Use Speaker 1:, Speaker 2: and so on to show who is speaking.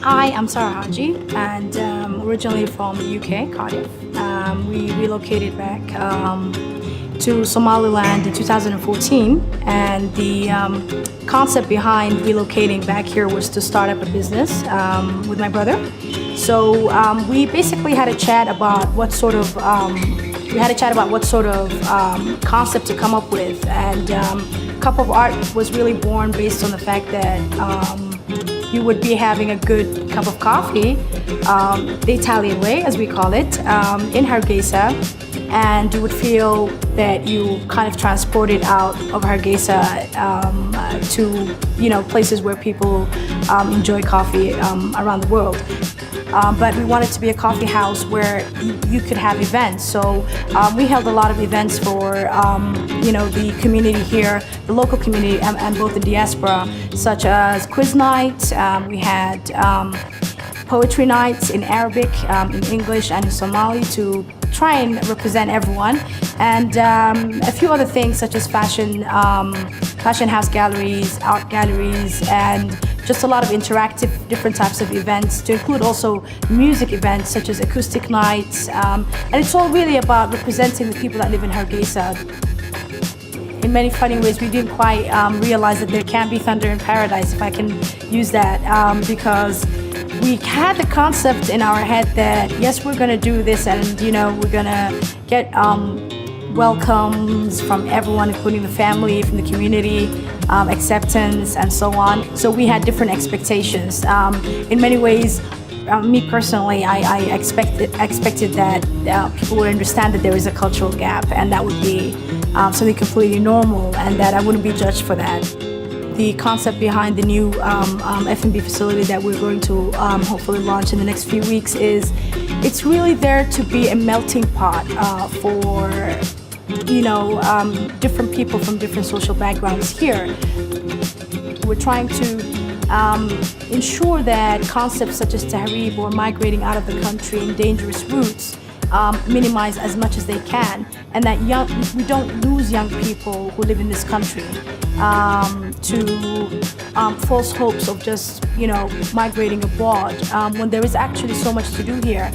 Speaker 1: Hi, I'm Sarah Haji, and originally from the UK, Cardiff. We relocated back to Somaliland in 2014, and the concept behind relocating back here was to start up a business with my brother. So we basically had a chat about what sort of concept to come up with, and Cup of Art was really born based on the fact that you would be having a good cup of coffee, the Italian way, as we call it, in Hargeisa, and you would feel that you kind of transported out of Hargeisa to places where people enjoy coffee around the world. But we wanted to be a coffee house where you could have events. So we held a lot of events for the community here, the local community, and both the diaspora, such as quiz nights. We had poetry nights in Arabic, in English, and in Somali to try and represent everyone, and a few other things such as fashion house galleries, art galleries, and just a lot of interactive different types of events, to include also music events such as acoustic nights, and it's all really about representing the people that live in Hargeisa. In many funny ways, we didn't quite realize that there can be thunder in paradise, if I can use that, because we had the concept in our head that yes, we're gonna do this, and we're gonna get welcomes from everyone, including the family, from the community, acceptance, and so on. So we had different expectations. In many ways, me personally, I expected that people would understand that there is a cultural gap, and that would be something completely normal, and that I wouldn't be judged for that. The concept behind the new F&B facility that we're going to hopefully launch in the next few weeks is it's really there to be a melting pot for different people from different social backgrounds here. We're trying to ensure that concepts such as tahrib, or migrating out of the country in dangerous routes, minimize as much as they can, and that we don't lose young people who live in this country to false hopes of just migrating abroad, when there is actually so much to do here.